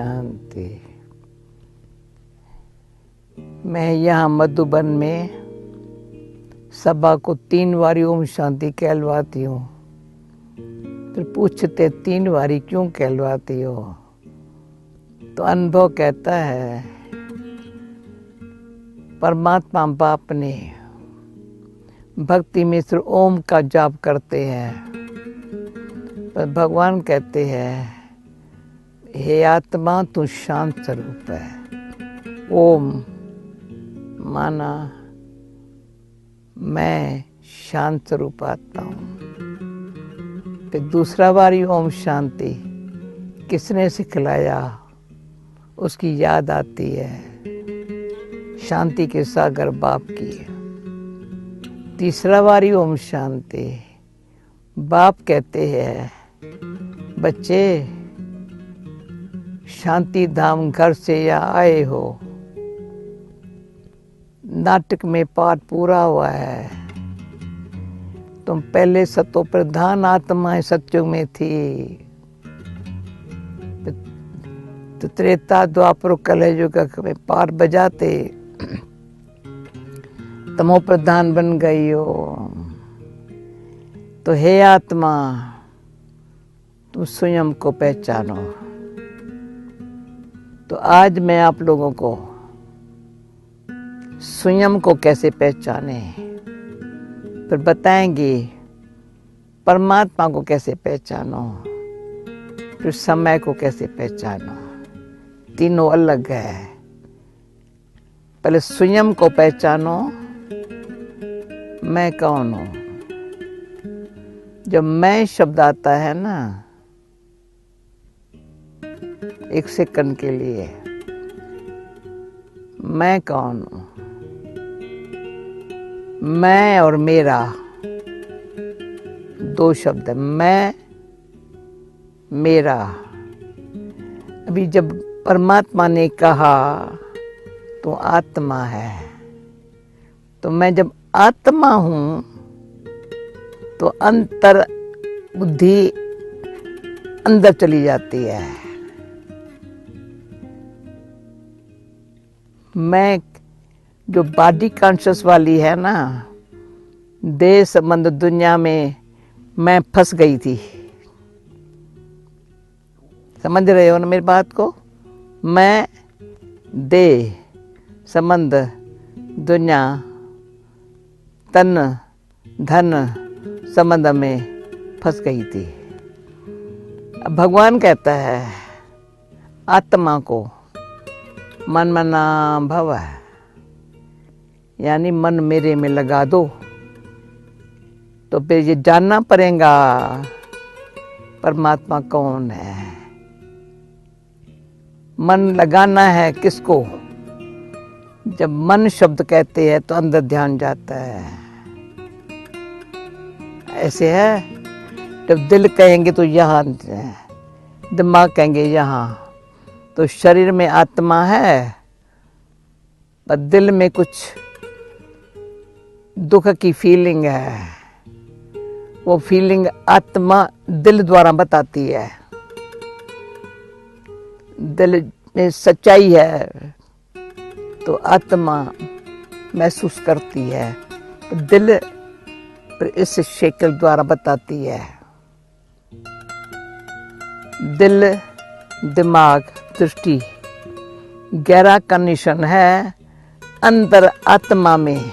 शांति। मैं यहाँ मधुबन में सभा को 3 बारी ओम शांति कहलवाती हूँ। फिर पूछते 3 बारी क्यों कहलवाती हो? तो अनुभव कहता है परमात्मा बाप ने भक्ति में सिर्फ ओम का जाप करते हैं, पर भगवान कहते हैं हे आत्मा तू शांत स्वरूप है। ओम माना मैं शांत स्वरूप आत्मा हूँ। फिर दूसरा बारी ओम शांति किसने सिखलाया उसकी याद आती है, शांति के सागर बाप की। तीसरा बारी ओम शांति बाप कहते हैं बच्चे शांति धाम घर से या आए हो, नाटक में पाठ पूरा हुआ है। तुम पहले सतो प्रधान आत्माएं सत्युग में थी, तो त्रेता द्वापर कलयुग में पार बजाते तमो प्रधान बन गई हो। तो हे आत्मा तुम स्वयं को पहचानो। तो आज मैं आप लोगों को स्वयं को कैसे पहचाने, फिर बताएंगे परमात्मा को कैसे पहचानो, फिर समय को कैसे पहचानो। तीनों अलग है। पहले स्वयं को पहचानो, मैं कौन हूं। जब मैं शब्द आता है ना, 1 सेकंड के लिए, मैं कौन हूं, मैं और मेरा 2 शब्द है। मैं मेरा। अभी जब परमात्मा ने कहा तो आत्मा है, तो मैं जब आत्मा हूं तो अंतर बुद्धि अंदर चली जाती है। मैं जो बॉडी कॉन्शियस वाली है ना, देह संबंध दुनिया में मैं फंस गई थी। समझ रहे हो ना मेरी बात को? मैं देह संबंध दुनिया तन धन संबंध में फंस गई थी। अब भगवान कहता है आत्मा को मन मना भव, यानी मन मेरे में लगा दो। तो फिर ये जानना पड़ेगा परमात्मा कौन है। मन लगाना है किसको? जब मन शब्द कहते हैं तो अंदर ध्यान जाता है। ऐसे है, जब दिल कहेंगे तो यहाँ, दिमाग कहेंगे यहाँ। तो शरीर में आत्मा है, पर दिल में कुछ दुख की फीलिंग है। वो फीलिंग आत्मा दिल द्वारा बताती है। दिल में सच्चाई है तो आत्मा महसूस करती है, दिल पर इस शक्ल द्वारा बताती है। दिल दिमाग दृष्टि गहरा कनेक्शन है अंदर आत्मा में।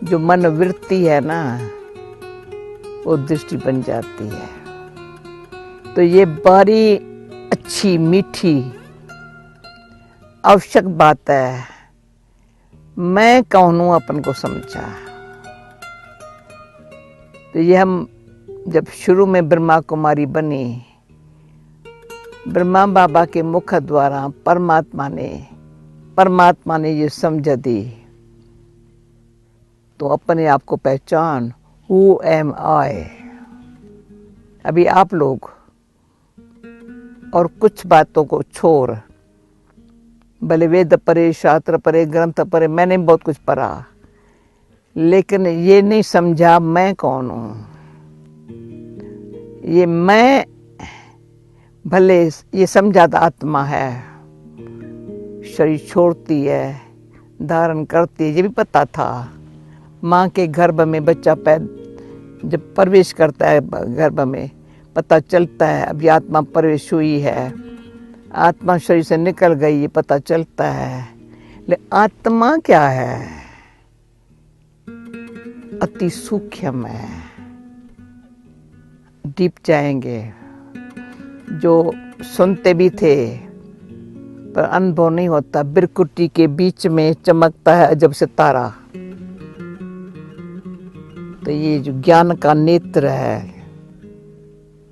जो मन वृत्ति है ना, वो दृष्टि बन जाती है। तो ये बड़ी अच्छी मीठी आवश्यक बात है। मैं कौन हूं अपन को समझा। तो ये हम जब शुरू में ब्रह्मा कुमारी बनी, ब्रह्मा बाबा के मुख द्वारा परमात्मा ने ये समझ दी। तो अपने आप को पहचान, हु एम आई। अभी आप लोग और कुछ बातों को छोड़, भले वेद पढ़े, शास्त्र पढ़े, ग्रंथ पढ़े, मैंने बहुत कुछ पढ़ा, लेकिन ये नहीं समझा मैं कौन हूं। ये मैं भले ये समझाता आत्मा है, शरीर छोड़ती है, धारण करती है, ये भी पता था। माँ के गर्भ में बच्चा जब प्रवेश करता है गर्भ में, पता चलता है अभी आत्मा प्रवेश हुई है, आत्मा शरीर से निकल गई, ये पता चलता है। लेकिन आत्मा क्या है? अति सूक्ष्म है। डीप जाएंगे। जो सुनते भी थे पर अनुभव नहीं होता। बिरकुटी के बीच में चमकता है अजब सितारा। तो ये जो ज्ञान का नेत्र है,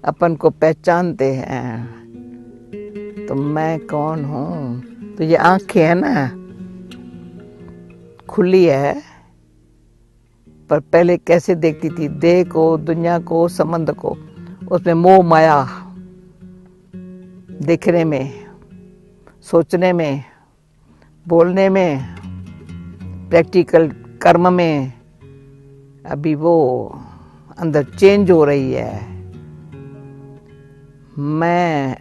अपन को पहचानते हैं तो मैं कौन हूँ। तो ये आंखें है ना, खुली है, पर पहले कैसे देखती थी? देह को, दुनिया को, संबंध को, उसमें मोह माया, देखने में, सोचने में, बोलने में, प्रैक्टिकल कर्म में। अभी वो अंदर चेंज हो रही है। मैं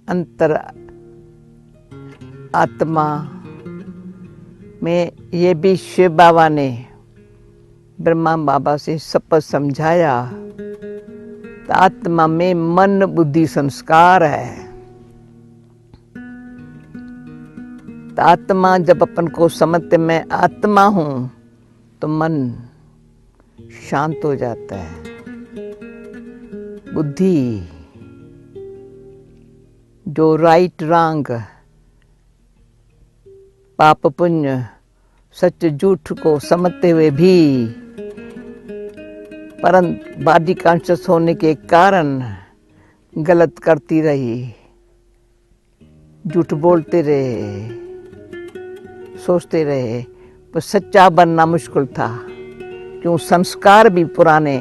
अंतर आत्मा में, ये भी शिव बाबा ने ब्रह्मा बाबा से शपथ समझाया। तो आत्मा में मन बुद्धि संस्कार है। तो आत्मा जब अपन को समझते मैं आत्मा हूं तो मन शांत हो जाता है। बुद्धि जो राइट रॉन्ग, पाप पुण्य, सच झूठ को समझते हुए भी परंतु बॉडी कॉन्शियस होने के कारण गलत करती रही, झूठ बोलते रहे, सोचते रहे। पर सच्चा बनना मुश्किल था, क्यों? संस्कार भी पुराने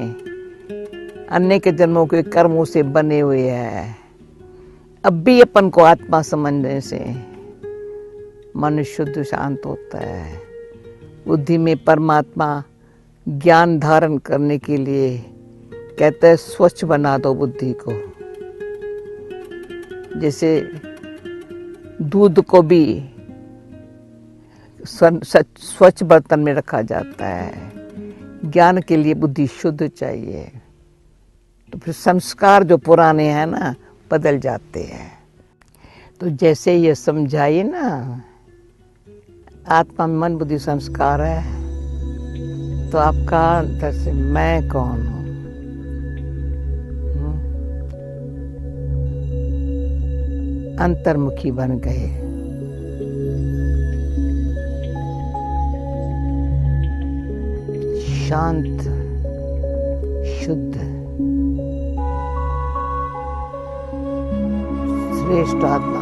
अनेक जन्मों के कर्मों से बने हुए हैं। अब भी अपन को आत्मा समझने से मन शुद्ध शांत होता है। बुद्धि में परमात्मा ज्ञान धारण करने के लिए कहते हैं स्वच्छ बना दो बुद्धि को। जैसे दूध को भी स्वच्छ बर्तन में रखा जाता है, ज्ञान के लिए बुद्धि शुद्ध चाहिए। तो फिर संस्कार जो पुराने हैं ना, बदल जाते हैं। तो जैसे ये समझाइए ना, आत्मा में मन बुद्धि संस्कार है, तो आपका अंदर से मैं कौन हूँ, अंतर्मुखी बन गए। शांत, शुद्ध, श्रेष्ठ आत्मा